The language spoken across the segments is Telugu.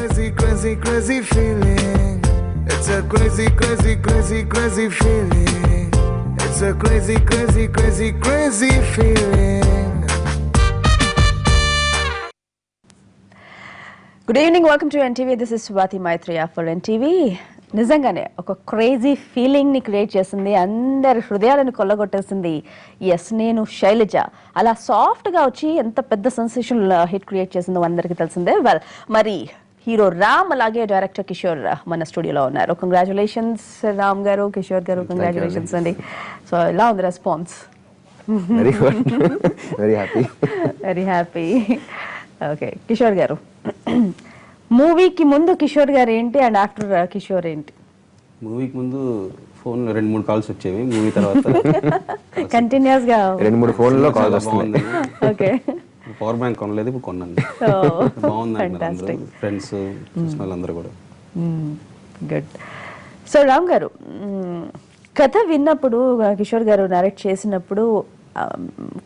crazy, crazy, crazy feeling. It's a crazy, crazy, crazy, crazy feeling. It's a crazy, crazy, crazy, crazy feeling. Good evening, welcome to NTV. This is Swathi Maitreya for NTV. నిజంగానే ఒక క్రేజీ ఫీలింగ్ని క్రియేట్ చేసింది, అందరి హృదయాలను కొల్లగొట్టేసింది. ఎస్, నేను శైలజ అలా సాఫ్ట్గా వచ్చి ఎంత పెద్ద సెన్సేషనల్ హిట్ క్రియేట్ చేసిందో అందరికీ తెలిసిందే. వెల్, మరి హీరో రామ్ అలాగే డైరెక్టర్ కిషోర్ మన స్టూడియోలో ఉన్నారు. కంగ్రాచులేషన్స్ రామ్ గారు, కిషోర్ గారు, కంగ్రాచులేషన్స్ అండి. సో ఎలా ఉంది response? Very good, very happy, very happy. Okay, Kishore గారు, మూవీకి ముందు కిషోర్ గారు ఏంటి అండ్ ఆఫ్టర్ కిషోర్ ఏంటి? మూవీకి ముందు ఫోన్ 2-3 కాల్స్ వచ్చేవి, మూవీ తర్వాత కంటిన్యూస్ గా 2-3 ఫోన్లో కాల్ వస్తుంది. ఓకే, పవర్ బ్యాంక్ కొనలేదు, ఇప్పుడు కొన్నాను. బాగుంది, ఫ్రెండ్స్ చూసిన వాళ్ళందరూ కూడా. గుడ్. సో రామ్ గారు, కథ విన్నప్పుడు కిషోర్ గారు నరేట్ చేసినప్పుడు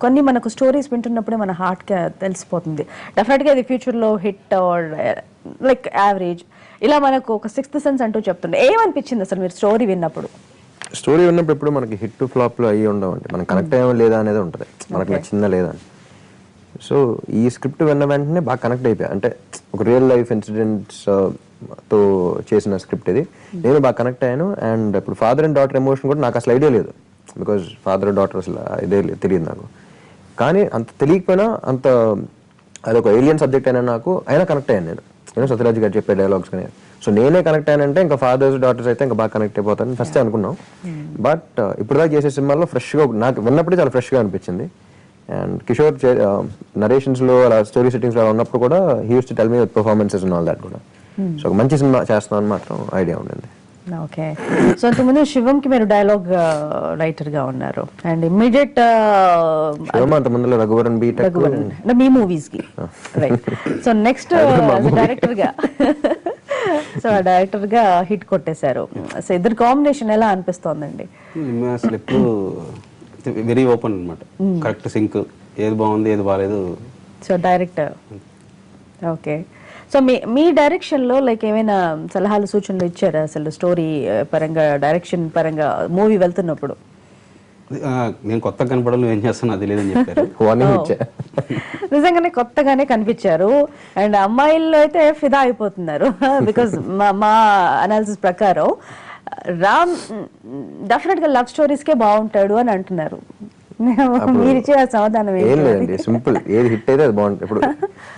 కొన్ని మనకు స్టోరీస్ వింటున్నప్పుడే మన హార్ట్కి తెలిసిపోతుంది. డెఫినెట్గా ఇది ఫ్యూచర్లో హిట్ ఆర్ లైక్ యావరేజ్, ఇలా మనకు ఒక సిక్స్త్ సెన్స్ అంటూ చెప్తుండే. ఏమనిపించింది అసలు మీరు స్టోరీ విన్నప్పుడు? స్టోరీ విన్నప్పుడు ఎప్పుడు మనకి హిట్ ఫ్లాప్లో అయ్యి ఉండవండి, మనకు కనెక్ట్ అయ్యో లేదా అనేది ఉంటుంది, మనకు నచ్చిందా లేదా అని. సో ఈ స్క్రిప్ట్ విన్న వెంటనే బాగా కనెక్ట్ అయిపోయా. అంటే ఒక రియల్ లైఫ్ ఇన్సిడెంట్స్ తో చేసిన స్క్రిప్ట్ ఇది, నేను బాగా కనెక్ట్ అయ్యాను. అండ్ ఇప్పుడు ఫాదర్ అండ్ డాటర్ ఎమోషన్ కూడా నాకు అసలు ఐడియా లేదు, బికాజ్ ఫాదర్ డాటర్ అసలు ఇదే తెలియదు నాకు. కానీ అంత తెలియకపోయినా, అంత అదొక ఏలియన్ సబ్జెక్ట్ అయినా నాకు అయినా కనెక్ట్ అయ్యాను నేను సత్యరాజ్ గారు చెప్పే డైలాగ్స్ కానీ. సో నేనే కనెక్ట్ అయ్యానంటే ఇంకా ఫాదర్స్ డాటర్స్ అయితే ఇంకా బాగా కనెక్ట్ అయిపోతాను ఫస్ట్ అనుకున్నాం. బట్ ఇప్పుడు దాకా చేసే సినిమాల్లో ఫ్రెష్గా నాకు విన్నప్పుడే చాలా ఫ్రెష్గా అనిపించింది. అండ్ కిషోర్ నరేషన్స్లో అలా స్టోరీ సెట్టింగ్స్లో ఉన్నప్పుడు కూడా he use to tell me with performances and all that కూడా. సో ఒక మంచి సినిమా చేస్తున్నాను మాత్రం ఐడియా ఉండింది. ఓకే. సో అంతకుముందు శివంకి మీరు డైలాగ్ రైటర్ గా ఉన్నారు అండ్ ఇమ్మీడియట్ అంతకుముందు రఘువరన్ బీటెక్ మీ మూవీస్ కి, రైట్. సో నెక్స్ట్ డైరెక్టర్ గా, సో డైరెక్టర్ గా హిట్ కొట్టేశారు. సో ఇద్దరు కాంబినేషన్ ఎలా అనిపిస్తోందండి? అసలు ఎప్పుడు వెరీ ఓపెన్ అనమాట, కరెక్ట్ సింక్, ఏది బాగుంది ఏది బాగాలేదు. So director, okay. సో మీ డైరెక్షన్లో లైక్ ఏమైనా సలహాలు సూచనలు ఇచ్చారా అసలు స్టోరీ పరంగా, డైరెక్షన్ పరంగా మూవీ వెళ్తున్నప్పుడు? నేను కొత్తగా కనపడడం, నువ్వు ఏం చేస్తాను అది లేదని చెప్పారు. నిజంగానే కొత్తగానే కనిపించారు అండ్ అమ్మాయిల్లో అయితే ఫిదా అయిపోతున్నారు. బికాజ్ మా అనాలిసిస్ ప్రకారం రామ్ డెఫినెట్గా లవ్ స్టోరీస్కే బాగుంటాడు అని అంటున్నారు. మీరు ఇచ్చే సమాధానం ఏం లేదండి, సింపుల్. ఏది హిట్ అయితే అది బాగుంటుంది. ఇప్పుడు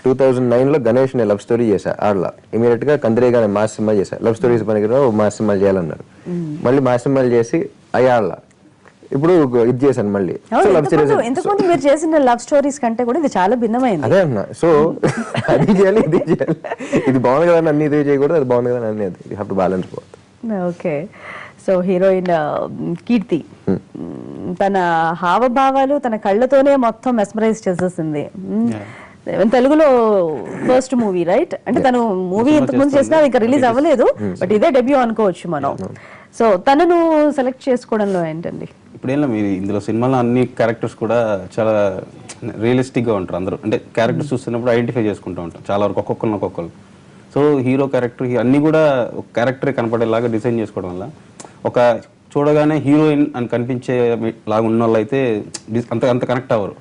2009లో గణేష్ నేను లవ్ స్టోరీ చేశా, ఆడలా ఇమీడియట్ గా కందిరేగా మాస్ సినిమా చేశా. లవ్ స్టోరీస్ పనికిరావు, మాస్ సినిమాలు చేయాలన్నారు. మళ్ళీ మాస్ సినిమాలు చేసి అవి ఆడలా, ఇప్పుడు ఇది చేశాను మళ్ళీ. ఇంతకుముందు మీరు చేసిన లవ్ స్టోరీస్ కంటే కూడా ఇది చాలా భిన్నమైంది. అదే అన్నా. సో అది చేయాలి, ఇది చేయాలి, ఇది బాగుంది కదా అన్ని ఇదే చేయకూడదు, అది బాగుంది కదా అన్ని, అది you have to balance both. Okay. So heroine Keerthy తన హావభావాలు తన కళ్ళతోనే మొత్తం మెస్మరైజ్ చేసేసింది. తెలుగులో ఫస్ట్ మూవీ రైట్, అంటే తను మూవీ ఇంతకు ముందు చేసినా ఇంకా రిలీజ్ అవ్వలేదు, బట్ ఇదే డెబ్యూ అనుకోవచ్చు మనం. సో తనను సెలెక్ట్ చేసుకోవడంలో ఏంటండి? ఇప్పుడు ఏం మీరు ఇందులో సినిమాలో అన్ని క్యారెక్టర్స్ కూడా చాలా రియలిస్టిక్ గా ఉంటారు అందరూ. అంటే క్యారెక్టర్స్ చూస్తున్నప్పుడు ఐడెంటిఫై చేసుకుంటూ ఉంటాం చాలా వరకు, ఒక్కొక్కరు. సో హీరో క్యారెక్టర్ అన్ని కూడా ఒక క్యారెక్టర్ కనపడేలాగా డిజైన్ చేసుకోవడం వల్ల ఒక చూడగానే హీరోయిన్ అని కనిపించే లాగా ఉన్న వాళ్ళు అయితే అంత కనెక్ట్ అవ్వరు.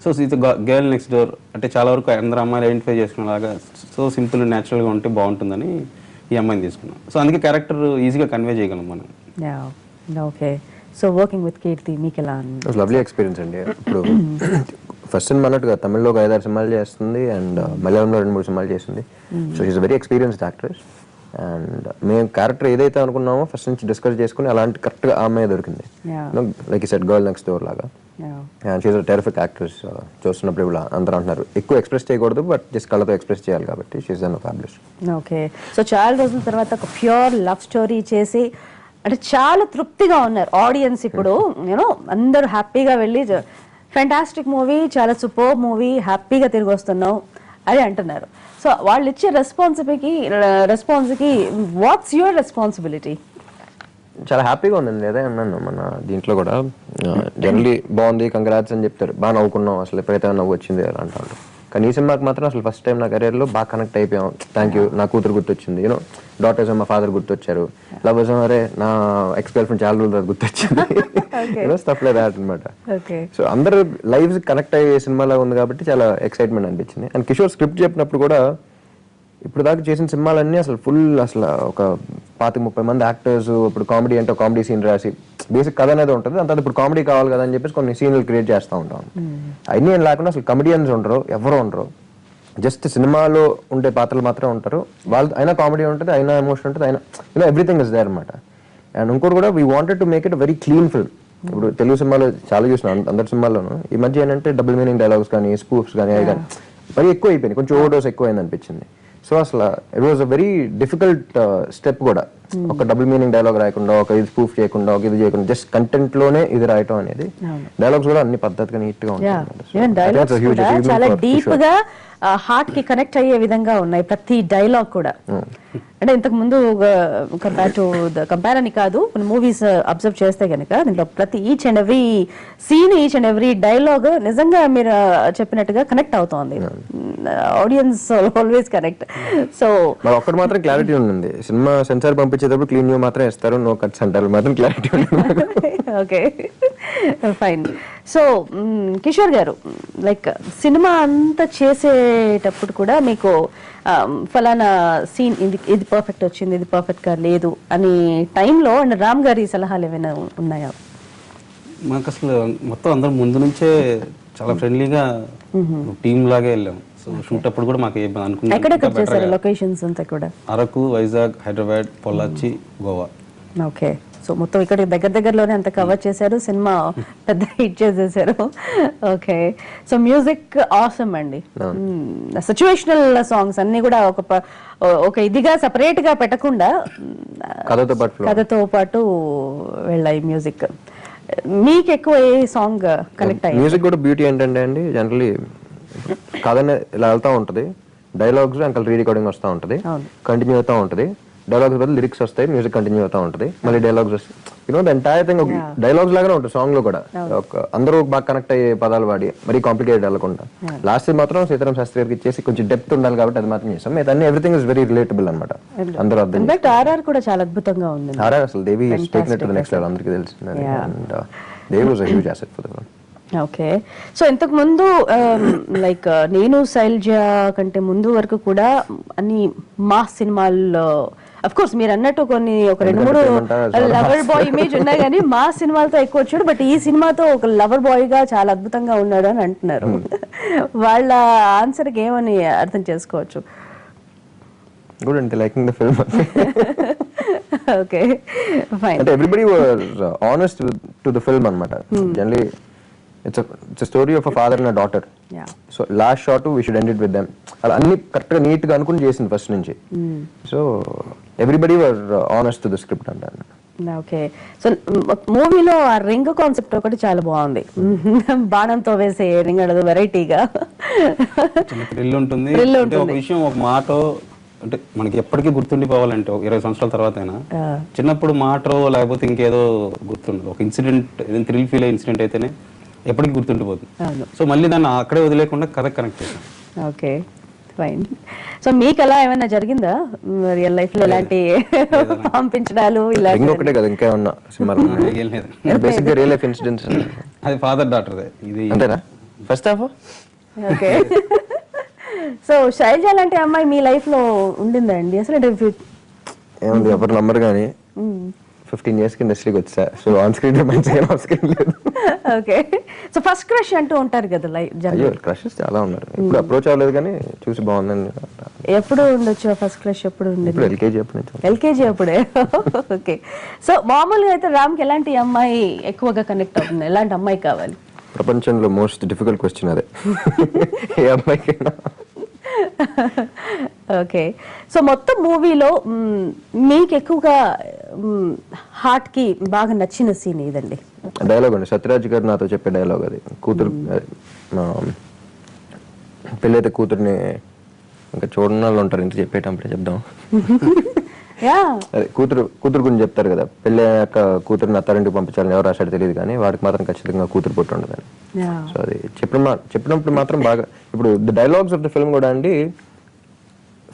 సో ఇది గర్ల్ నెక్స్ట్ డోర్ అంటే చాలా వరకు అందరూ అమ్మాయిలు ఐడెంటిఫై చేసుకునేలాగా, సో సింపుల్ న్యాచురల్గా ఉంటే బాగుంటుందని ఈ అమ్మాయిని తీసుకున్నాం. సో అందుకే క్యారెక్టర్ ఈజీగా కన్వే చేయగలం మనం. ఓకే. సో వర్కింగ్ విత్ కీర్తి మీకు ఎలా? లవ్లీ ఎక్స్పీరియన్స్ అండి. ఇప్పుడు ఫస్ట్ సినిమా అన్నట్టుగా తమిళ్లో ఒక 5-6 సినిమాలు చేస్తుంది అండ్ మలయాళంలో 2-3 సినిమాలు చేసింది. So is very experienced actress. And మేము క్యారెక్టర్ ఏదైతే అనుకున్నామో ఫస్ట్ నుంచి డిస్కస్ చేసుకుని అలాంటి కరెక్ట్గా ఆ అమ్మాయి దొరికింది. లైక్ ఈ సెట్ గర్ల్ నెక్స్ట్ డోర్ లాగా. And she's terrific actress. చూస్తున్నప్పుడు ఇప్పుడు అందరూ అంటున్నారు ఎక్కువ ఎక్స్ప్రెస్ చేయకూడదు, బట్ జస్ట్ కళ్ళతో ఎక్స్ప్రెస్ చేయాలి కాబట్టి she's done fabulous. Okay. So చాలా రోజుల తర్వాత ఒక ప్యూర్ లవ్ స్టోరీ చేసి అంటే చాలా తృప్తిగా ఉన్నారు ఆడియన్స్. ఇప్పుడు అందరూ హ్యాపీగా వెళ్ళి ఫ్యాంటాస్టిక్ మూవీ, చాలా సూపర్ మూవీ, హ్యాపీగా తిరిగి వస్తున్నాం అని అంటున్నారు. సో వాళ్ళు ఇచ్చే రెస్పాన్స్కి వాట్స్ యువర్ రెస్పాన్సిబిలిటీ? చాలా హ్యాపీగా ఉందండి. అదే అన్నాను మన దీంట్లో కూడా, జనరలీ బాగుంది కంగ్రాట్స్ అని చెప్తారు, బాగా నవ్వుకున్నాం, అసలు ఎప్పుడైతే నవ్వు వచ్చింది అలా అంటారు. కానీ ఈ సినిమాకి మాత్రం అసలు ఫస్ట్ టైం నా కెరీర్ లో బాగా కనెక్ట్ అయిపోయాం. థ్యాంక్ యూ, నా కూతురు గుర్తొచ్చింది, యూనో డాటర్స్ మా ఫాదర్ గుర్తొచ్చారు, లవర్స్ అరే నా ఎక్స్ గర్ల్ ఫ్రెండ్ చాలా రోజులు గుర్తొచ్చింది, యూనో స్టఫ్ లైక్ దట్ అన్నమాట. సో అందరు లైవ్స్ కనెక్ట్ అయ్యే సినిమాలా ఉంది కాబట్టి చాలా ఎక్సైట్మెంట్ అనిపించింది. అండ్ కిషోర్ స్క్రిప్ట్ చెప్పినప్పుడు కూడా ఇప్పుడు దాకా చేసిన సినిమాలన్నీ అసలు ఫుల్ అసలు ఒక 25-30 మంది యాక్టర్స్, ఇప్పుడు కామెడీ అంటే కామెడీ సీన్ రాసి బేసిక్ కథ అనేది ఉంటుంది, అంత ఇప్పుడు కామెడీ కావాలి కదా అని చెప్పేసి కొన్ని సీన్లు క్రియేట్ చేస్తూ ఉంటాం. అన్నీ ఏం లేకుండా అసలు కమెడియన్స్ ఉండరు, ఎవరు ఉండరు, జస్ట్ సినిమాలో ఉండే పాత్రలు మాత్రమే ఉంటారు. వాళ్ళు అయినా కామెడీ ఉంటుంది, అయినా ఎమోషన్ ఉంటుంది, అయినా యూనో ఎవ్రీథింగ్ ఇస్ దేర్ అనమాట. అండ్ ఇంకోటి కూడా we wanted to make it very clean film. ఇప్పుడు తెలుగు సినిమాలో చాలా చూసినాం, అందరి సినిమాల్లోనూ ఈ మధ్య ఏంటంటే డబుల్ మీనింగ్ డైలాగ్స్ కానీ స్పూఫ్స్ కానీ అవి కానీ మరీ ఎక్కువ అయిపోయినాయి, కొంచెం ఓవర్ డోస్ ఎక్కువ అయింది అనిపించింది. సో అసలు it was a very difficult step కూడా, ఒక డబుల్ మీనింగ్ డైలాగ్ రాయకుండా, ఒక ఇది ప్రూఫ్ చేయకుండా, ఒక ఇది చేయకుండా జస్ట్ కంటెంట్ లోనే ఇది రాయటం అనేది. డైలాగ్స్ కూడా అన్ని పద్ధతిగా నీట్ గా ఉంటాయి, చాలా డీప్ గా హార్ట్ కి కనెక్ట్ అయ్యే విధంగా ఉన్నాయి ప్రతి డైలాగ్ కూడా. అంటే ఇంతకు ముందు కంపేర్ అని కాదు, కొన్ని మూవీస్ అబ్జర్వ్ చేస్తే కనుక దీంట్లో ప్రతి each and every scene, each and every dialogue నిజంగా మీరు చెప్పినట్టుగా కనెక్ట్ అవుతోంది. Audience always connect. సో ఒక్కటి మాత్రం క్లారిటీ ఉంది, సినిమా సెన్సార్ పంపించేటప్పుడు క్లీన్ వ్యూ మాత్రం ఇస్తారు, నో కట్స్ అంటారు, మాత్రం క్లారిటీ ఉంది. Okay fine. సో కిషోర్ గారు, లైక్ సినిమా అంతా చేసేటప్పుడు కూడా మీకు ఫలానా సీన్ ఇది పర్ఫెక్ట్ వచ్చింది, ఇది పర్ఫెక్ట్ గా లేదు అని టైంలో అండ్ రామ్ గారి సలహాలు ఏమైనా ఉన్నాయా? మాకు అసలు మొత్తం అందరం ముందు నుంచే చాలా ఫ్రెండ్లీగా టీమ్ లాగే వెళ్ళాం. సో షూట్ అప్పుడు కూడా మాకు ఎక్కడెక్కడ చేశారు లొకేషన్స్ అంతా కూడా? అరకు, వైజాగ్, హైదరాబాద్, పొల్లాచి, గోవా. ఓకే. సో మొత్తం ఇక్కడ దగ్గరలోనే అంత కవర్ చేశారు, సినిమా పెద్ద హిట్ చేసేసారు. ఓకే. సో మ్యూజిక్ ఆసమ్ అండి, సిచ్యువేషనల్ సాంగ్స్ అన్ని కూడా ఒక ఇదిగా సెపరేట్ గా పెట్టకుండా కథతో పాటు వెళ్ళాయి మ్యూజిక్. మీకు ఎక్కువ ఏ సాంగ్ కనెక్ట్ అయ్యింది? మ్యూజిక్ కూడా బ్యూటీ ఏంటంటే అండి, జనరలీ కథనే ఇలా వెళ్తా ఉంటది, డైలాగ్స్ అంకల్ రీ రికార్డింగ్ వస్తూ ఉంటది, కంటిన్యూ అవుతా ఉంటది, డైలాగ్స్ బదులు లిరిక్స్ వస్తాయి, మ్యూజిక్ కంటిన్యూ అవుతా ఉంటది, మళ్ళీ డైలాగ్స్ వస్తాయి. You know the entire thing dialogues లాగానే ఉంటుంది సాంగ్ లో కూడా. అందరూ బాగా కనెక్ట్ అయ్యే పదాలు వాడి మరీ కాంప్లికేటెడ్ వెళ్ళకుండా. లాస్ట్ మాత్రం సీతారాం శాస్త్రి గారికి ఇచ్చేసి కొంచెం డెప్త్ ఉండాలి కాబట్టి అది మాత్రం చేస్తాం. అన్ని ఎవ్రీథింగ్ ఇస్ వెరీ రిలేటబుల్ అనమాట, అందరూ అర్థం. ఆర్ఆర్ కూడా చాలా అద్భుతంగా ఉంది. ఆర్ఆర్ అసలు Devi is taking it to the next level, అందరికీ తెలిసింది. And Devi was a huge asset for the film. Okay. So ఇంతకు ముందు లైక్ నేను శైలజ కంటే ముందు వరకు కూడా అన్ని మాస్ సినిమాల్లో అఫ్ కోర్స్ మీరు అన్నట్టు ఒక 2-3 లవర్ బాయ్ ఇమేజ్ ఉన్నాయి కానీ మా సినిమాలతో ఎక్కువ వచ్చాడు. బట్ ఈ సినిమాతో ఒక లవర్ బాయ్ గా చాలా అద్భుతంగా ఉన్నాడు అని అంటున్నారు. వాళ్ళ ఆన్సర్ కి ఏమని అర్థం చేసుకోవచ్చు? గుడ్ అంటే liking the film. Okay fine. అంటే everybody was honest to the film అన్నమాట. Generally it's a story of a father and a daughter. So last shot we should end it with them. అలా అన్ని కరెక్ట్ గా నీట్ గా అనుకుని చేసింది ఫస్ట్ నుంచి. So everybody were honest to the script అంటారు. ఓకే. సో మూవీలో ఆ రింగ్ కాన్సెప్ట్ ఒకటి చాలా బాగుంది, బాణంతో వేసే రింగ్ అనేది వెరైటీగా థ్రిల్ ఉంటుంది. ఒక విషయం, ఒక మాట అంటే మనకి ఎప్పటికీ గుర్తుండిపోవాలంటే 20 సంవత్సరాల తర్వాత అయినా చిన్నప్పుడు మాటో లేకపోతే ఇంకేదో గుర్తుండదు. ఒక ఇన్సిడెంట్, ఏదైనా థ్రిల్ ఫీల్ అయ్యే ఇన్సిడెంట్ అయితేనే ఎప్పటికీ గుర్తుండిపోతుంది. సో మళ్ళీ దాన్ని అక్కడే వదిలేకుండా కనెక్ట్ చేసాం. Okay fine. సో మీకు అలా ఏమైనా జరిగిందా రియల్ లైఫ్ లో ఇలాంటి పంపించడాలు? ఒకటే కదా ఇంకా ఉన్న సినిమాలు బేసిక్ గా రియల్ లైఫ్ ఇన్సిడెంట్స్. అది ఫాదర్ డాటర్ ఇది అంతేనా first half? Okay. So Shailaja లాంటి అమ్మాయి మీ లైఫ్ లో ఉండిందండి అసలు? ఏముంది, ఎవరు నంబర్ కానీ 15 years కి ఇండస్ట్రీకి వచ్చా. సో ఆన్ స్క్రీన్ మంచిగా, ఆఫ్ స్క్రీన్ లేదు. ఓకే. సో ఫస్ట్ క్రష్ అంటూ ఉంటారు కదా లైఫ్? అయ్యో క్రషెస్ చాలా ఉన్నారు, ఇప్పుడు అప్రోచ్ అవ్వలేదు కానీ చూసి బాగుందని. ఎప్పుడు ఉండొచ్చు ఫస్ట్ క్రష్? ఎప్పుడు ఉండేది? ఎల్కేజీ అప్పుడు. ఎల్కేజీ అప్పుడే. ఓకే. సో మామూలుగా అయితే రామ్కి ఎలాంటి అమ్మాయి ఎక్కువగా కనెక్ట్ అవుతుంది? ఎలాంటి అమ్మాయి కావాలి? ప్రపంచంలో మోస్ట్ డిఫికల్ట్ క్వశ్చన్ అదే, ఏ అమ్మాయికైనా. ఓకే. సో మొత్తం మూవీలో మీకు ఎక్కువగా హార్ట్ కి బాగా నచ్చిన సీన్ ఏదండి? డైలాగ్ అండి, సత్యరాజ్ గారు నాతో చెప్పే డైలాగ్ అది. కూతురు పెళ్ళైతే కూతుర్ని ఇంకా చూడని వాళ్ళు ఉంటారు, ఇంత చెప్పేటప్పుడే చెప్దాం. అదే కూతురు గురించి చెప్తారు కదా, పెళ్ళి అయ్యాక కూతురుని అత్తారింటికి పంపించాలని ఎవరు రాశాడు తెలియదు కానీ వాడికి మాత్రం ఖచ్చితంగా కూతురు పుట్టి ఉండదని. Yeah. సో అది చెప్పినప్పుడు మాత్రం బాగా, ఇప్పుడు the dialogues of the film కూడా అండి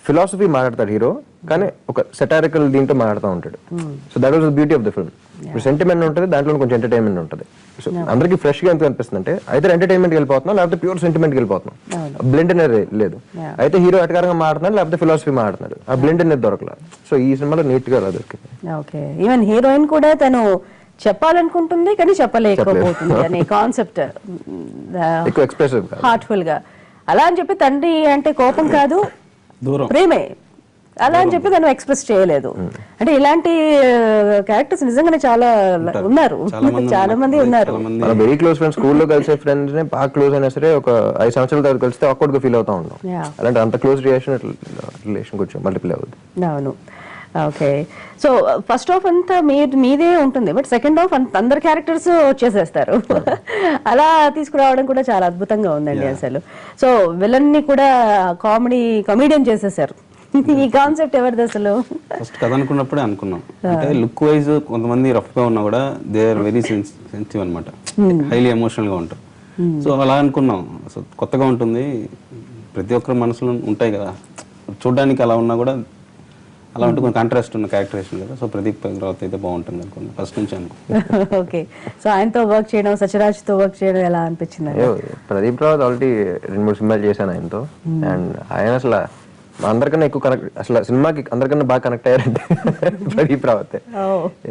ఫిలాసఫీ మాట్లాడతాడు హీరో, కానీ ఒక సెటారికల్ దీంట్లో మాట్లాడుతూ ఉంటాడు. So that was the beauty of the film. ఇప్పుడు సెంటిమెంట్ ఉంటుంది, దాంట్లో కొంచెం ఎంటర్టైన్మెంట్ ఉంటుంది. సో అందరికీ ఫ్రెష్ గా ఎంత అనిపిస్తుంది అంటే అయితే ఎంటర్టైన్మెంట్ వెళ్ళిపోతున్నాం, లేకపోతే ప్యూర్ సెంటిమెంట్ వెళ్ళిపోతున్నాం. బ్లెండ్ అనేది లేదు. అయితే హీరో ఎటకారంగా మాట్లాడుతున్నాడు, లేకపోతే ఫిలాసఫీ మాట్లాడుతున్నాడు, ఆ బ్లెండ్ అనేది దొరకలేదు. సో ఈ సినిమాలో నీట్ గా అలా దొరికింది. ఓకే, ఈవెన్ హీరోయిన్ కూడా తను చెప్పాలనుకుంటుంది కానీ చెప్పలేకపోతుంది అనే కాన్సెప్ట్, ఎక్కువ ఎక్స్ప్రెసివ్ హార్ట్ఫుల్ గా. అలా అని చెప్పి తండ్రి అంటే కోపం కాదు, దూరం ప్రేమే, అలా అని చెప్పి తను ఎక్స్ప్రెస్ చేయలేదు. అంటే ఇలాంటి క్యారెక్టర్స్ నిజంగానే చాలా ఉన్నారు, చాలా మంది ఉన్నారు. మన వెరీ క్లోజ్ ఫ్రెండ్స్, స్కూల్లో కలిసే ఫ్రెండ్స్ నే బాగా క్లోజ్ అయినా సరే ఒక 5 సంవత్సరాల తర్వాత కలిస్తే ఆక్వర్డ్ గా ఫీల్ అవుతా ఉంటాం. అలాంటి అంత క్లోజ్ రిలేషన్ కొంచెం మల్టిప్లై అవుతుంది. అవును. ఓకే, సో ఫస్ట్ హాఫ్ అంతా మీదే ఉంటుంది, బట్ సెకండ్ హాఫ్ అందరు క్యారెక్టర్స్ వచ్చేసేస్తారు. అలా తీసుకురావడం కూడా చాలా అద్భుతంగా ఉందండి అసలు. సో విలన్ ని కూడా కమెడియన్ చేసేసారు. ఈ కాన్సెప్ట్ ఎవరిది అసలు? ఫస్ట్ కథ అనుకున్నప్పుడే అనుకున్నాం, అంటే లుక్ వైజ్ కొంతమంది రఫ్ గా ఉన్నా కూడా దే ఆర్ వెరీ సెన్సిటివ్ అనమాట, హైలీ ఎమోషనల్ గా ఉంటారు. సో అలా అనుకున్నాం. సో కొత్తగా ఉంటుంది, ప్రతి ఒక్కరి మనసులో ఉంటాయి కదా, చూడడానికి అలా ఉన్నా కూడా అలా ఉంటే కొంచెం కాంట్రాస్ట్ ఉన్న క్యారెక్టరేషన్ కదా. సో ప్రదీప్ రావత్ అయితే బాగుంటుంది అనుకున్నాను ఫస్ట్ నుంచి అనుకున్నాను. ఓకే, సో ఆయనతో వర్క్ చేయడం, సత్యరాజ్తో వర్క్ చేయడం ఎలా అనిపించింది? ప్రదీప్ రావత్ ఆల్రెడీ 2-3 సినిమాలు చేశాను ఆయనతో, అండ్ ఆయన అసలు అందరికన్నా ఎక్కువ కనెక్ట్, అసలు సినిమాకి అందరికన్నా బాగా కనెక్ట్ అయ్యారంటే ప్రదీప్ రావతే.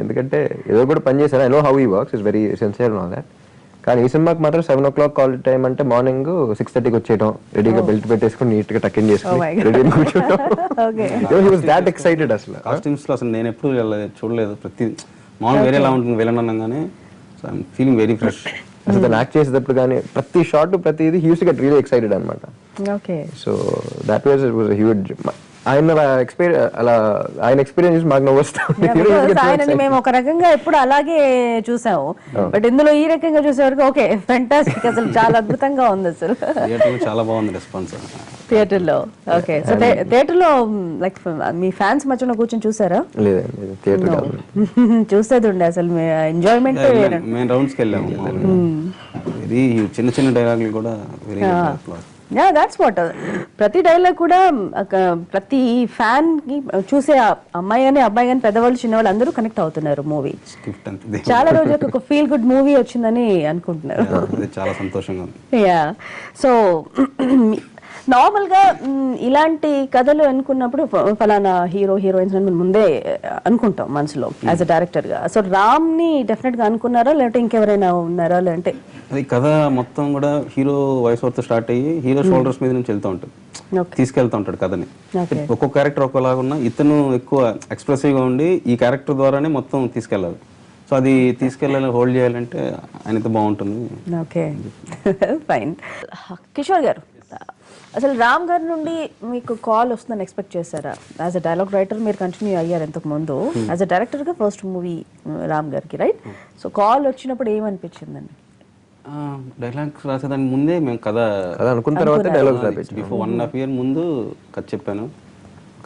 ఎందుకంటే ఏదో కూడా పని చేశాను, I know how he works, is very sincere all that. కానీ ఈ సినిమాకి మాత్రం 7 o'clock కాల్ టైం అంటే మార్నింగ్ 6:30కి వచ్చేయడం, రెడీగా బెల్ట్ పెట్టేసుకుని నీట్ గా టక్ ఇన్ చేసుకుని రెడీ కూర్చోవడం. దాట్ ఎక్సైటెడ్ అసలు. కాస్ట్యూమ్స్ లో అసలు నేను ఎప్పుడు చూడలేదు, ప్రతి మామూలు వేరే ఎలా ఉంటుంది వెళ్ళను అనగానే. So I'm feeling very fresh. అసలు తను యాక్ట్ చేసేటప్పుడు కానీ ప్రతి షాట్ ప్రతిది he use to get really excited అనమాట. Okay, so that was it was huge. ఆయన ఎక్స్పీరియన్స్ మాకు ఆయనని మేము ఒక రకంగా ఎప్పుడు అలాగే చూసాము, బట్ ఇందులో ఈ రకంగా చూసేవరకు ఓకే ఫెంటాస్టిక్, అసలు చాలా అద్భుతంగా ఉంది అసలు. చాలా బాగుంది రెస్పాన్స్ థియేటర్ లో. ఓకే, సో థియేటర్ లో లైక్ మీ ఫ్యాన్స్ మధ్యలో కూర్చొని చూసారా? లేదండి, థియేటర్ చూసేది ఉండే అసలు ఎంజాయ్మెంట్. మేము రౌండ్స్కి వెళ్ళాము, వెరీ చిన్న చిన్న డైలాగులు కూడా వెరీ యా, దాట్స్ వాట్. ప్రతి డైలాగ్ కూడా ప్రతి ఫ్యాన్ కి చూసే అమ్మాయి కానీ అబ్బాయి కానీ పెద్దవాళ్ళు చిన్నవాళ్ళు అందరూ కనెక్ట్ అవుతున్నారు. మూవీ చాలా రోజులకు ఒక ఫీల్ గుడ్ మూవీ వచ్చిందని అనుకుంటున్నారు. చాలా సంతోషంగా ఉంది. యా, సో నార్మల్ గా ఇలాంటి కథలు అనుకున్నప్పుడు ఫలానా హీరో హీరోయిన్స్ అని ముందే అనుకుంటాం మనసులో యాజ్ అ డైరెక్టర్ గా. సో రామ్ ని డెఫినెట్ గా అనుకున్నారా, లేదంటే ఇంకెవరైనా ఉన్నారా? లేదంటే అది కథ మొత్తం కూడా హీరో వాయిస్ ఓవర్తో స్టార్ట్ అయ్యి హీరో షోల్డర్స్ మీద నుంచి వెళ్తూ ఉంటుంది, తీసుకెళ్తా ఉంటాడు కథని. ఒక్కొక్క క్యారెక్టర్ ఒకలాగున్నా ఇతను ఎక్కువ ఎక్స్ప్రెసివ్ గా ఉండి ఈ క్యారెక్టర్ ద్వారానే మొత్తం తీసుకెళ్ళాలి. సో అది తీసుకెళ్ళాలి, హోల్డ్ చేయాలంటే ఆయనతో బాగుంటుంది. Okay, fine. కిషోర్ గారు, అసలు రామ్ గారి నుండి మీకు కాల్ వస్తుందని ఎక్స్పెక్ట్ చేశారా? యాజ్ అ డైలాగ్ రైటర్ మీరు కంటిన్యూ అయ్యారు ఇంతకు ముందు, యాజ్ అ డైరెక్టర్ గా ఫస్ట్ మూవీ రామ్ గారికి, రైట్? సో కాల్ వచ్చినప్పుడు ఏమనిపించిందండి? డైలాగ్స్ రాసేదానికి ముందే మేము కథ అనుకున్న తర్వాత డైలాగ్స్ రాయించాం. బిఫోర్ 1.5 year ముందు కథ చెప్పాను.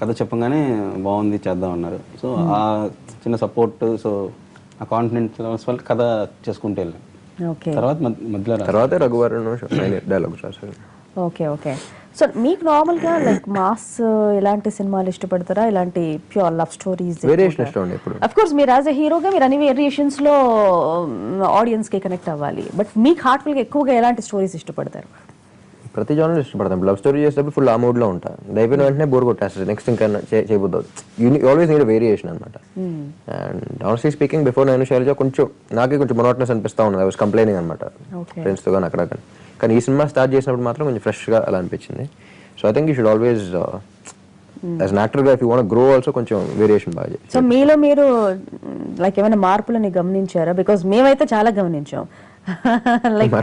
కథ చెప్పగానే బాగుంది చేద్దాం అన్నారు. సో ఆ చిన్న సపోర్ట్, సో ఆ కాన్ఫిడెన్స్ వల్ల కథ చేసుకుంటూ వెళ్ళాను. తర్వాత మధ్యలో రఘువరన్ డైలాగ్స్ రాశారు. Okay, okay. సో మీకు నార్మల్గా లైక్ మాస్ ఇలాంటి సినిమాలు ఇష్టపడతారా, ఇలాంటి ప్యూర్ లవ్ స్టోరీస్? వేరియేషన్ ఇష్టం ఇప్పుడు. అఫ్ కోర్స్ మీరు యాజ్ ఎ హీరోగా మీరు అన్ని వేరియేషన్స్ లో ఆడియన్స్ కి కనెక్ట్ అవ్వాలి, బట్ మీకు హార్ట్ఫుల్ గా ఎక్కువగా ఎలాంటి స్టోరీస్ ఇష్టపడతారు? ప్రతి జానర్ ఇష్టపడతాం. లవ్ స్టోరీ చేసేటప్పుడు ఫుల్ ఆ మూడ్ లో ఉంటా, అయిపోయిన వెంటనే బోర్ కొట్టేస్తుంది, నెక్స్ట్ ఇంకా చేయబోద్దు. ఆల్వేస్ నీడ్ వేరియేషన్ అనమాట. అండ్ ఆనెస్ట్లీ స్పీకింగ్ బిఫోర్ నేను శైలజ కొంచెం నాకే కొంచెం మొనోటనస్ అనిపిస్తా ఉన్నది. ఐ వాస్ కంప్లైనింగ్ అనమాట ఫ్రెండ్స్ తో కానీ అక్కడ. కానీ ఈ సినిమా స్టార్ట్ చేసినప్పుడు మాత్రం కొంచెం ఫ్రెష్ గా అలా అనిపించింది. So I think you should always as an actor గా if you want grow also కొంచెం వేరియేషన్ బాగా చేయాలి. సో మీలో మీరు లైక్ ఏమైనా మార్పులని గమనించారా? బికాజ్ మేమైతే చాలా గమనించాం. లైక్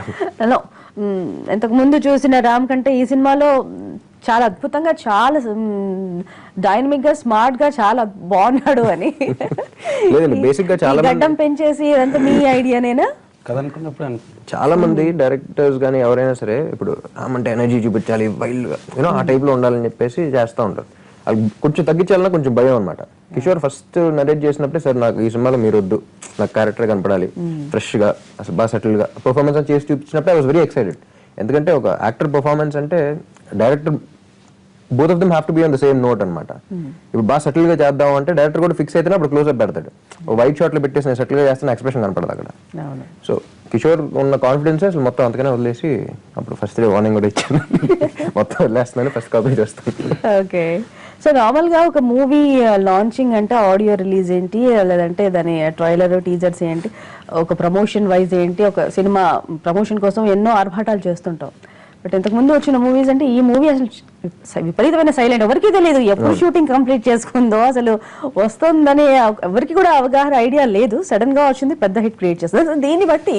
ఇంతకు ముందు చూసిన రామ్ కంటే ఈ సినిమాలో చాలా అద్భుతంగా, చాలా డైనమిక్ గా, స్మార్ట్ గా చాలా బాగున్నాడు అని. బేసిక్ గా చాలా గడ్డం పెంచేసి ఇదంతా మీ ఐడియానేనా? చాలా మంది డైరెక్టర్స్ కానీ ఎవరైనా సరే ఇప్పుడు రామంటే ఎనర్జీ చూపించాలి, వైల్డ్ గా యూనో ఆ టైప్ లో ఉండాలని చెప్పేసి చేస్తూ ఉంటారు. అది కొంచెం తగ్గించాలన్నా కొంచెం భయం అనమాట. కిషోర్ ఫస్ట్ నరేట్ చేసినప్పుడే సార్ నాకు ఈ సినిమాలో మీరు వద్దు, నాకు క్యారెక్టర్ కనపడాలి ఫ్రెష్గా అసలు బాగా సెటిల్గా పర్ఫార్మెన్స్ అని చేసి చూపించినప్పుడు ఐ వాస్ వెరీ ఎక్సైటెడ్. ఎందుకంటే ఒక యాక్టర్ పర్ఫార్మెన్స్ అంటే director both of them have to be on the same note అనమాట. ఇప్పుడు బాగా సెటిల్ గా చేద్దాం అంటే డైరెక్టర్ కూడా ఫిక్స్ అయితే అప్పుడు క్లోజ్ అప్ పెడతాడు. వైట్ షాట్ లో పెట్టేసి నేను సెటిల్ గా చేస్తాను ఎక్స్ప్రెషన్ కనపడదు అక్కడ. సో కిషోర్ ఉన్న కాన్ఫిడెన్స్ అసలు మొత్తం అంతగానే వదిలేసి అప్పుడు ఫస్ట్ వార్నింగ్ కూడా ఇచ్చాను. మొత్తం వదిలేస్తున్నాను, ఫస్ట్ కాపీ చేస్తాను. ఓకే. సో నార్మల్ గా ఒక మూవీ లాంచింగ్ అంటే ఆడియో రిలీజ్ ఏంటి, లేదంటే దాని ట్రైలర్ టీజర్స్ ఏంటి, ఒక ప్రమోషన్ వైజ్ ఏంటి, ఒక సినిమా ప్రమోషన్ కోసం ఎన్నో ఆర్భాటాలు చేస్తుంటాం. బట్ ఇంతకు ముందు వచ్చిన మూవీస్ అంటే ఈ మూవీ అసలు విపరీతమైన సైలెంట్, ఎవరికి తెలియదు ఎప్పుడు షూటింగ్ కంప్లీట్ చేసుకుందో, అసలు వస్తుందని ఎవరికి కూడా అవగాహన ఐడియా లేదు. సడన్ గా వచ్చింది, పెద్ద హిట్ క్రియేట్ చేస్తుంది. దీన్ని బట్టి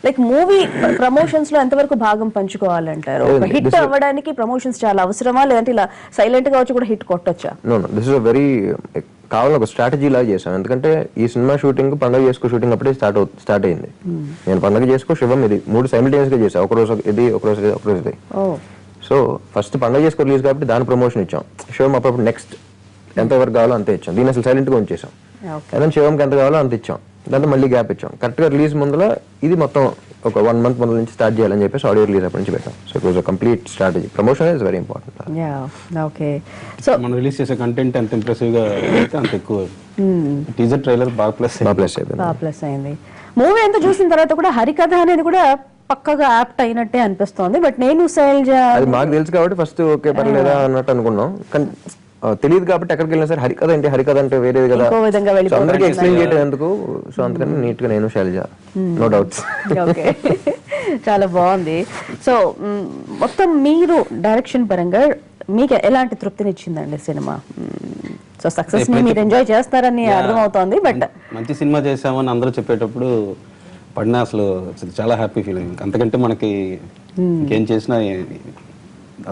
లైక్ మూవీ ప్రమోషన్స్ లో ఎంతవరకు భాగం పంచుకోవాలంటారు? ఒక హిట్ అవ్వడానికి ప్రమోషన్స్ చాలా అవసరమా, లేదంటే ఇలా సైలెంట్ గా వచ్చి కూడా హిట్ కొట్టొచ్చా? దిస్ ఇస్ వెరీ కావాలని ఒక స్ట్రాటజీ లాగా చేశాను. ఎందుకంటే ఈ సినిమా షూటింగ్ పండుగ చేసుకో షూటింగ్ అప్పుడే స్టార్ట్ అయింది. నేను పండుగ చేసుకో శివం ఇది 3 సైమిల్టేనియస్ గా చేశాను. ఒకరోజు ఇది, ఒకరోజు ఇది, ఒకరోజు ఇది. సో ఫస్ట్ పండుగ చేసుకో రిలీజ్ కాబట్టి దాని ప్రమోషన్ ఇచ్చాం. శివం అప్పుడు నెక్స్ట్ ఎంతవరకు కావాలో అంతే ఇచ్చాం. దీన్ని అసలు సైలెంట్ గా ఉంచేసాం. అదే శివంకి ఎంత కావాలో అంత ఇచ్చాం. దాంట్లో మళ్ళీ గ్యాప్ ఇచ్చాం. కరెక్ట్ గా రిలీజ్ ముందుల ఇది మొత్తం ఒక 1 month ముందు నుంచి స్టార్ట్ చేయాలని చెప్పేసి ఆడియో రిలీజ్ అప్పటి నుంచి పెట్టాం. So it was a complete strategy. Promotion is very important. Okay. So మనం రిలీజ్ చేసే కంటెంట్ ఎంత ఇంప్రెసివ్ గా అయితే అంత ఎక్కువ. టీజర్ ట్రైలర్ బాగా ప్లస్ అయింది. మూవీ అంతా చూసిన తర్వాత కూడా హరికథ అనేది కూడా పక్కగా యాప్ట్ అయినట్టే అనిపిస్తోంది. బట్ నేను శైలజ అది మాకు తెలుసు కాబట్టి ఫస్ట్ ఓకే పర్లేదా అన్నట్టు అనుకున్నాం. కానీ తెలియదు కాబట్టి ఎక్కడికి వెళ్ళినా సరే హరికథ ఏంటి, హరికథ అంటే వేరేది కదా, అందరికీ ఎక్స్ప్లెయిన్ చేయడం ఎందుకు. సో అందుకని నీట్ గా నేను శైలజ, నో డౌట్స్. ఓకే, చాలా బాగుంది. సో మొత్తం మీరు డైరెక్షన్ పరంగా మీకు ఎలాంటి తృప్తినిచ్చిందండి సినిమా? సో సక్సెస్ ని మీరు ఎంజాయ్ చేస్తారని అర్థమవుతోంది. బట్ మంచి సినిమా చేసామని అందరూ చెప్పేటప్పుడు పడినా అసలు చాలా హ్యాపీ ఫీల్ అయింది. అంతకంటే మనకి ఇంకేం చేసినా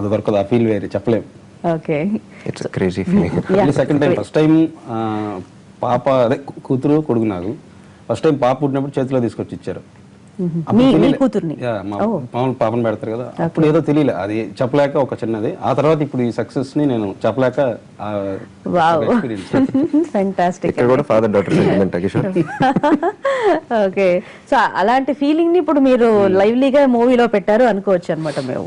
అది వరకు ఆ ఫీల్ వేరే చెప్పలేము. Okay, it's crazy feeling. Second time first time పాప అదే కూతురు కొడుకు నాకు ఫస్ట్ టైం పాప పుట్టినప్పుడు చేతిలో తీసుకొచ్చి ఇచ్చారు. మామూలు పాపను పెడతారు కదా, అప్పుడు ఏదో తెలియలే, అది చెప్పలేక ఒక చిన్నది. ఆ తర్వాత ఇప్పుడు ఈ సక్సెస్ ని నేను చెప్పలేక ఓకే. సో అలాంటి ఫీలింగ్ ని ఇప్పుడు మీరు లైవ్లీగా మూవీలో పెట్టారు అనుకోవచ్చు అనమాట. మేము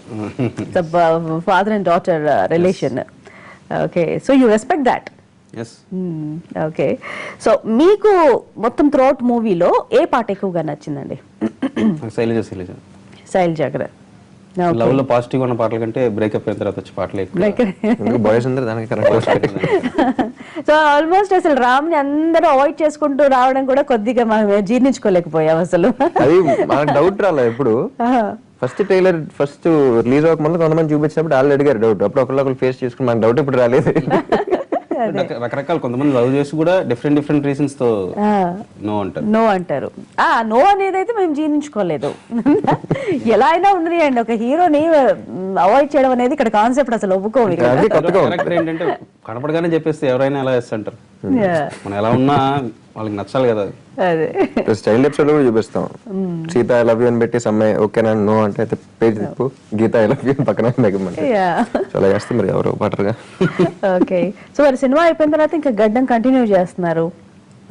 father and daughter relation. Okay, so you respect that. Okay. So మీకు మొత్తం త్రూఅవుట్ మూవీలో ఏ పాట ఎక్కువగా నచ్చిందండి? శైలజ గారు లవ్ లో పాజిటివ్ ఉన్న పాటల కంటే బ్రేకప్ అయిన తర్వాత వచ్చే పాటలు ఎక్కువ. బాయ్స్ అందరూ దానికి కరెక్ట్. సో ఆల్మోస్ట్ అసలు రామ్ ని అందరూ అవాయిడ్ చేసుకుంటూ రావడం కూడా కొద్దిగా మనం జీర్ణించుకోలేకపోయాం అసలు. అది మనకు డౌట్ రాలే ఎప్పుడు. ఫస్ట్ ట్రైలర్ ఫస్ట్ రిలీజ్ అవ్వకముందు కొంతమంది చూపించినప్పుడు వాళ్ళు అడిగారు డౌట్. అప్పుడు ఒకళ్ళు ఫేస్ చేసుకుని మనకు డౌట్ ఇప్పుడు రాలేదు. రకరకాల కొంతమంది లవ్ చేసి కూడా డిఫరెంట్ రీజన్స్ తో నో అంటారు. నో అనేది అయితే మేము జీర్ణించుకోలేదు. ఎలా అయినా ఉండదు అండి, ఒక హీరోని అవాయిడ్ చేయడం అనేది ఇక్కడ కాన్సెప్ట్ అసలు ఒప్పుకోవాలి. ఏంటంటే కనపడగానే చెప్పేస్తే ఎవరైనా ఎలా చేస్తుంటారు. మనం ఎలా ఉన్నా వాళ్ళకి నచ్చాలి కదా. స్టైల్ ఎపిసోడ్ కూడా చూపిస్తాం. సీత ఐ లవ్ యూ అని పెట్టి అమ్మాయి ఓకేనా నో అంటే అయితే పేజ్ తిప్పు గీత ఐ లవ్ యూ పక్కన చాలా చేస్తాం మరి ఎవరు పాటరుగా. ఓకే. సో మరి సినిమా అయిపోయిన తర్వాత ఇంకా గడ్డం కంటిన్యూ చేస్తున్నారు.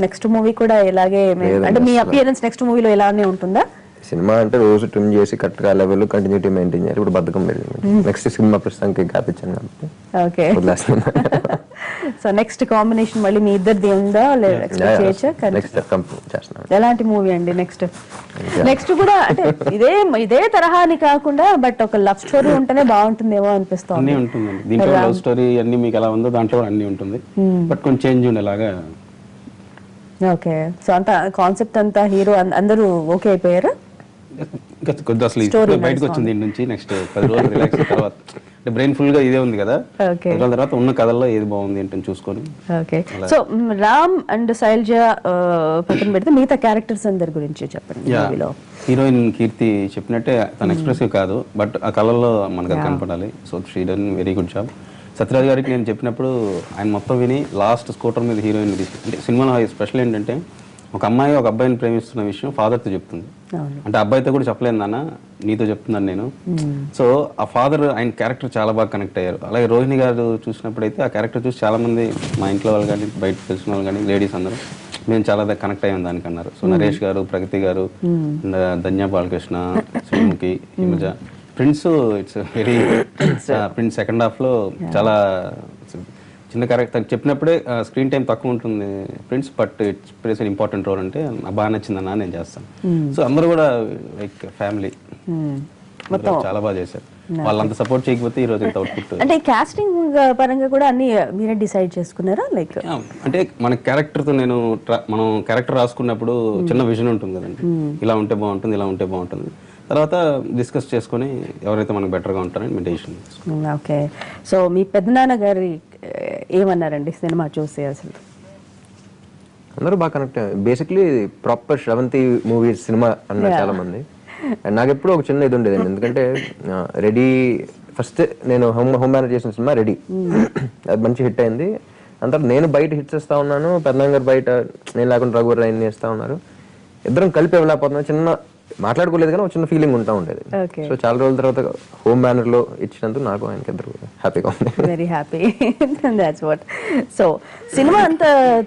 నెక్స్ట్ మూవీ కూడా ఇలాగే అంటే మీ అపియరెన్స్ నెక్స్ట్ మూవీలో ఇలానే ఉంటుందా? సినిమా అంటే రోజు ట్రిమ్ చేసి కరెక్ట్ గా లెవెల్ కంటిన్యూటీ మెయింటైన్ చేయాలి. ఇప్పుడు బద్ధకం పెరిగింది. నెక్స్ట్ సినిమా ప్రస్తుతానికి గ్యాప్ ఇచ్చాను కాబట్టి ఓకే. సో నెక్స్ట్ కాంబినేషన్ మళ్ళీ మీ ఇద్దరిది ఉందా? ఎలాంటి మూవీ అండి నెక్స్ట్ కూడా అంటే ఇదే తరహా అని కాకుండా బట్ ఒక లవ్ స్టోరీ ఉంటేనే బాగుంటుందేమో అనిపిస్తుంది. దీంట్లో లవ్ స్టోరీ అన్ని మీకు ఎలా ఉందో దాంట్లో అన్ని ఉంటుంది, బట్ కొంచెం చేంజ్ ఉండేలాగా. ఓకే. సో అంత కాన్సెప్ట్ అంతా హీరో అందరూ ఓకే అయిపోయారు? కొద్దిగా అసలు బయటకు వచ్చింది దీని నుంచి. నెక్స్ట్ 10 రోజులు రిలాక్స్ తర్వాత బ్రెయిన్ ఫుల్ గా ఇదే ఉంది కదా, తర్వాత ఉన్న కథల్లో ఏది బాగుంది ఏంటని చూసుకొని. Okay. So Ram and Shailaja పక్కన పెడితే మిగతా క్యారెక్టర్స్ అందరి గురించి చెప్పండి. హీరోయిన్ కీర్తి చెప్పినట్టే తన ఎక్స్ప్రెసివ్ కాదు, బట్ ఆ కళల్లో మనకు కనపడాలి. So she done very good job. Sathyaraj గారికి నేను చెప్పినప్పుడు ఆయన మొత్తం విని లాస్ట్ స్కూటర్ మీద హీరోయిన్ అంటే సినిమాలో స్పెషల్ ఏంటంటే ఒక అమ్మాయి ఒక అబ్బాయిని ప్రేమిస్తున్న విషయం ఫాదర్తో చెప్తుంది. అంటే అబ్బాయితో కూడా చెప్పలేదు నాన్న, నీతో చెప్తున్నాను నేను. సో ఆ ఫాదర్ ఆయన క్యారెక్టర్ చాలా బాగా కనెక్ట్ అయ్యారు. అలాగే రోహిణి గారు చూసినప్పుడు అయితే ఆ క్యారెక్టర్ చూసి చాలా మంది మా ఇంట్లో వాళ్ళు కానీ బయట తెలిసిన వాళ్ళు కానీ లేడీస్ అందరూ మేము చాలా కనెక్ట్ అయ్యాం దానికి అన్నారు. So Naresh garu, Pragathi garu, Dhanya Balakrishna, Sreemukhi, Himaja, Prince. It's very Prince second half లో చాలా చిన్న క్యారెక్టర్ చెప్పినప్పుడే స్క్రీన్ టైం తక్కువ ఉంటుంది Prince, but it's plays an important role అంటే నాకు బాగా నచ్చిందన్నా నేను చేస్తాను. సో అందరూ కూడా లైక్ ఫ్యామిలీ చాలా బాగా చేశారు. వాళ్ళంత సపోర్ట్ చేయకపోతే ఈ రోజు ఇంత అవుట్పుట్. అంటే కాస్టింగ్ పరంగా కూడా అన్ని మీరే డిసైడ్ చేసుకున్నారా? లైక్ అంటే మన క్యారెక్టర్ తో మనం క్యారెక్టర్ రాసుకున్నప్పుడు చిన్న విజన్ ఉంటుంది కదండి, ఇలా ఉంటే బాగుంటుంది, ఇలా ఉంటే బాగుంటుంది. తర్వాత డిస్కస్ చేసుకొని ఎవరైతే మనకు బెటర్గా ఉంటారని మేము డెసిషన్. ఓకే. సో మీ పెద్దనాన్న గారి ఏమన్నారండి సినిమా చూసి? అసలు అందరూ బాగా connect. Basically proper Sravanthi movie cinema అన్నారు చాలా మంది. అండ్ నాకు ఎప్పుడు ఒక చిన్న ఇది ఉండేదండి, ఎందుకంటే రెడీ ఫస్ట్ నేను హోమ్ బ్యానర్ చేసిన సినిమా రెడీ, అది మంచి హిట్ అయింది. అంతా నేను బయట హిట్స్ ఇస్తా ఉన్నాను, పెద్దనాన్న గారు బయట నేను లేకుండా రఘువర్ లైన్ చేస్తా ఉన్నారు, ఇద్దరం కలిపి వెళ్ళకపోతున్నాం. చిన్న మాట్లాడుకోలేదు కానీ ఒక చిన్న ఫీలింగ్ ఉంటా ఉండేది. సో చాలా రోజుల తర్వాత హోమ్ బ్యానర్ లో ఇచ్చినందుకు నాకు ఆయనకి ఇద్దరు హ్యాపీగా ఉంది. Very happy. That's what. So cinema అంత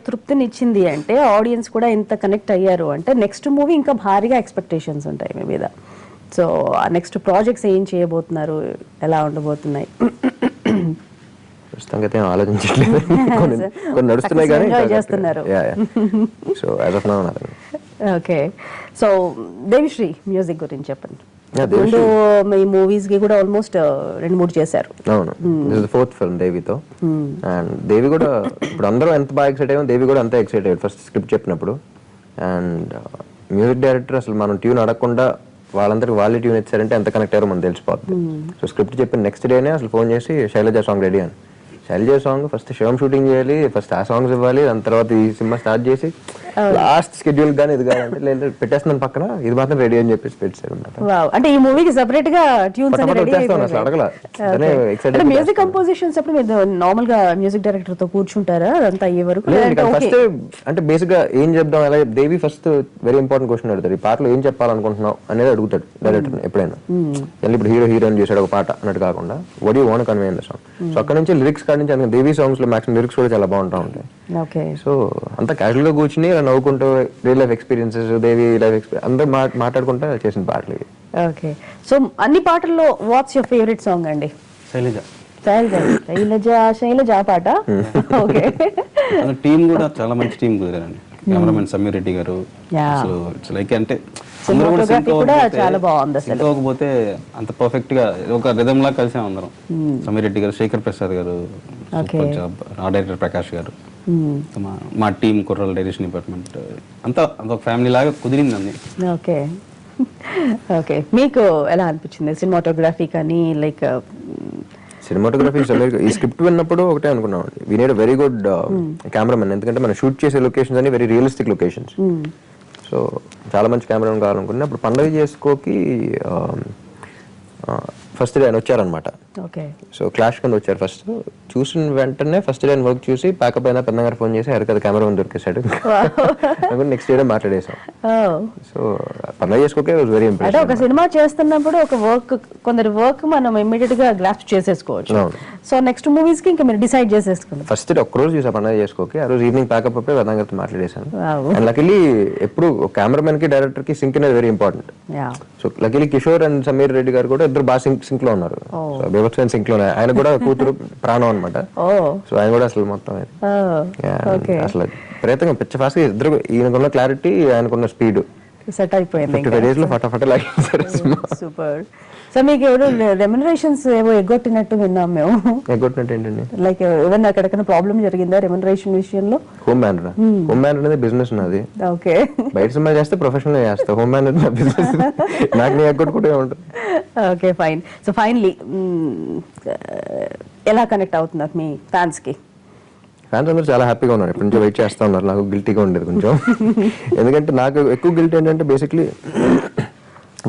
తృప్తినిచ్చింది అంటే, ఆడియన్స్ కూడా ఇంత కనెక్ట్ అయ్యారు అంటే, నెక్స్ట్ మూవీ ఇంకా భారీగా ఎక్స్పెక్టేషన్స్ ఉంటాయి మీ మీద. సో నెక్స్ట్ ప్రాజెక్ట్స్ ఏం చేయబోతున్నారు, ఎలా ఉండబోతున్నాయి? ప్రస్తుతం అయితే ఆలోచించట్లేదు, కొన్ని నడుస్తున్నాయి కానీ చేస్తున్నారు. So as of now okay. So Devi Sri music గురించి చెప్పండి. ముందు మీ మూవీస్ కి కూడా ఆల్మోస్ట్ 2-3 చేశారు. అవును, దిస్ ఇస్ ఫోర్త్ ఫిల్మ్ దేవితో. అండ్ దేవి కూడా ఇప్పుడు అందరూ ఎంత బాగా ఎక్సైట్ అయ్యాం, దేవి కూడా అంతే ఎక్సైట్ అయ్యాడు ఫస్ట్ స్క్రిప్ట్ చెప్పినప్పుడు. అండ్ మ్యూజిక్ డైరెక్టర్ అసలు మనం ట్యూన్ అడగకుండా వాళ్ళందరికీ వాళ్ళే ట్యూన్ ఇచ్చారంటే ఎంత కనెక్ట్ అయ్యారో మనం తెలిసిపోతుంది. సో స్క్రిప్ట్ చెప్పిన నెక్స్ట్ డేనే అసలు ఫోన్ చేసి శైలజ సాంగ్ రెడీ అని. శైలజ సాంగ్ ఫస్ట్ శివం షూటింగ్ చేయాలి, ఫస్ట్ ఆ సాంగ్స్ ఇవ్వాలి, దాని తర్వాత ఈ సినిమా స్టార్ట్ చేసి లాస్ట్ షెడ్యూల్ గానీ ఇది కాదంటే లేదు పెట్టేస్తున్నాను పక్కన, ఇది మాత్రం రెడీ అని చెప్పేసి పెట్టారు. అంటే ఈ మూవీకి సెపరేట్ గా ట్యూన్స్ అన్ని రెడీ అసలు అడగల. మ్యూజిక్ కంపోజిషన్స్ అప్పుడు మీరు నార్మల్ గా మ్యూజిక్ డైరెక్టర్ తో కూర్చుంటారా అదంతా అయ్యే వరకు? ఫస్ట్ అంటే బేసిక్ గా ఏం చెప్దాం, అలా దేవి ఫస్ట్ వెరీ ఇంపార్టెంట్ క్వశ్చన్ అడుగుతారు, ఈ పాటలో ఏం చెప్పాలనుకుంటున్నావు అనేది అడుగుతాడు డైరెక్టర్ ఎప్పుడైనా. ఇప్పుడు హీరోయిన్ చేశాడు ఒక పాట అన్నట్టు కాకుండా వడ్ you want convey in the song. So అక్కడ నుంచి లిరిక్స్ కాడి నుంచి అందుకని దేవి సాంగ్స్ లో మాక్సిమం లిరిక్స్ కూడా చాలా బాగుంటా ఉంటాయి. సో అంతా క్యాజువల్ గా కూర్చుని ఇలా నవ్వుకుంటూ రియల్ లైఫ్ ఎక్స్పీరియన్సెస్, దేవి లైఫ్ ఎక్స్పీరియన్స్ అందరూ మాట్లాడుకుంటా చేసిన పాటలు. ఓకే. సో అన్ని పాటల్లో వాట్స్ యువర్ ఫేవరెట్ సాంగ్ అండి? శైలజ. శైలజ పాట. ఓకే. టీం కూడా చాలా మంచి టీం కుదిరారండి. కెమెరామెన్ సమీర్ రెడ్డి గారు అసలు ఇట్స్ లైక్ అంటే అందరూ కూడా సింక్ అవ్వకపోతే అంత పర్ఫెక్ట్ గా ఒక రిథమ్ లా కలిసాం అందరం. సమీర్ రెడ్డి గారు, శేఖర్ ప్రసాద్ గారు, సూపర్ జాబ్. ఆ డైరెక్టర్ ప్రకాష్ గారు, మా టీం కుర్రల డైరెక్షన్ డిపార్ట్మెంట్ అంతా ఒక ఫ్యామిలీ లాగా కుదిరింది అన్ని. ఓకే. ఓకే. మీకు ఎలా అనిపించింది సినిమాటోగ్రఫీ కానీ? లైక్ సినిమాటోగ్రఫీ ఈ స్క్రిప్ట్ విన్నప్పుడు ఒకటే అనుకున్నాం, we need very good cameraman, ఎందుకంటే మనం షూట్ చేసే లొకేషన్స్ అన్ని వెరీ రియలిస్టిక్ లొకేషన్స్. సో చాలా మంచి కెమెరామెన్ కావాలనుకున్నా. అప్పుడు పండుగ చేసుకోకి ఫస్ట్ డే ఆయన వచ్చారనమాట. సో క్లాష్ కింద వచ్చారు. ఫస్ట్ చూసిన వెంటనే ఫస్ట్ డే వర్క్ చూసి ప్యాకప్ అయినా పెద్ద గారు ఫోన్ చేసి హరికథ కెమెరా దొరికేశాడు. నెక్స్ట్ డే మాట్లాడేసాం. సో పండుగ చేసుకోకే వెరీ ఇంప్రెషన్. ఒక సినిమా చేస్తున్నప్పుడు ఒక వర్క్, కొందరు వర్క్ మనం ఇమ్మీడియట్ గా గ్రాస్ప్ చేసేసుకోవచ్చు. సో నెక్స్ట్ మూవీస్ కి ఇంకా మీరు డిసైడ్ చేసేసుకున్నాం. ఫస్ట్ డే ఒక్క రోజు చూసా పండుగ చేసుకోకి, ఆ రోజు ఈవినింగ్ ప్యాకప్ అప్పుడే పెద్ద గారితో మాట్లాడేశాను. అండ్ లక్కీలీ ఎప్పుడు కెమెరామెన్ కి డైరెక్టర్ కి సింక్ అనేది very important. So luckily Kishore and Sameer Reddy గారు కూడా ఇద్దరు బాగా సింక్ లో ఉన్నారు. బీభత్సమైన సింక్ లో ఆయన కూడా కూతురు ప్రాణం అనమాట. సో ఆయన కూడా అసలు మొత్తం అసలు ప్రయత్నం పిచ్చ ఫాస్ట్ గా ఇద్దరు, ఈయనకున్న క్లారిటీ ఆయనకున్న స్పీడ్ సెట్ అయిపోయింది. 55 days లో ఫటాఫట లాగేశారు. సూపర్. సో మీకు ఎవరు రెమ్యునరేషన్స్ ఏవో ఎగ్గొట్టినట్టు విన్నాం మేము. ఎగ్గొట్టినట్టు ఏంటండి? లైక్ ఏమన్నా ఎక్కడికైనా ప్రాబ్లం జరిగిందా రెమ్యునరేషన్ విషయంలో? హోమ్ బ్యానర్ అనేది బిజినెస్ నాది. ఓకే. బయట సినిమా చేస్తే ప్రొఫెషనల్ చేస్తా, హోమ్ బ్యానర్ నా బిజినెస్. నాకు నీ ఎగ్గొట్టుకుంటే ఉంటుంది. Okay, fine. సో ఫైనలీ ఎలా కనెక్ట్ అవుతున్నారు మీ ఫ్యాన్స్ కి? ఫ్యాన్స్ అందరూ చాలా హ్యాపీగా ఉన్నారు, ఎప్పటి నుంచో వెయిట్ చేస్తా ఉన్నారు. నాకు గిల్టీగా ఉండేది కొంచెం, ఎందుకంటే నాకు ఎక్కువ గిల్టీ ఏంటంటే బేసిక్లీ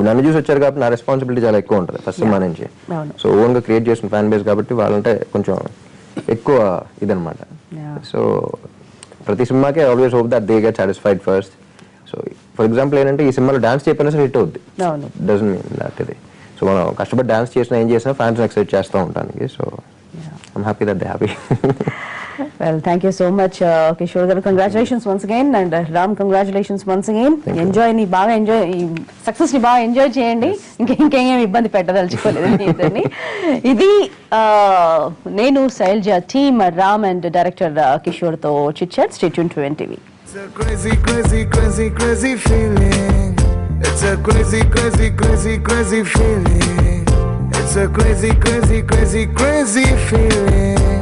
నన్ను చూసి వచ్చారు కాబట్టి నా రెస్పాన్సిబిలిటీ చాలా ఎక్కువ ఉంటుంది ఫస్ట్ సినిమా నుంచి. సో ఓన్ గా క్రియేట్ చేసిన ఫ్యాన్ బేస్ కాబట్టి వాళ్ళంటే కొంచెం ఎక్కువ ఇదనమాట. సో ప్రతి సినిమాకే always hope that they get satisfied first. So for example ఏంటంటే ఈ సినిమాలో డాన్స్ చేయకపోయినా సరే హిట్ అవుద్ది, డజంట్ మీన్ దట్ ఇది. సో మనం కష్టపడి డాన్స్ చేసినా ఏం చేసినా ఫ్యాన్స్ ఎక్సైట్ చేస్తూ ఉంటానికి. So I'm happy that they happy. Well, thank you so much, Kishore garu. Congratulations once again, and Ram, congratulations once again. Enjoy ni baga enjoy success ni baga enjoy cheyandi. ఇంకేం ఇబ్బంది పెట్టదలుచుకోలేదు మీ ఇద్దరిని. ఇది నేను Shailaja team Ram and director Kishore తో chit chat. Stay tune to NTV. It's a crazy, crazy, crazy, crazy feeling. It's a crazy, crazy, crazy, crazy feeling. It's a crazy, crazy, crazy, crazy feeling.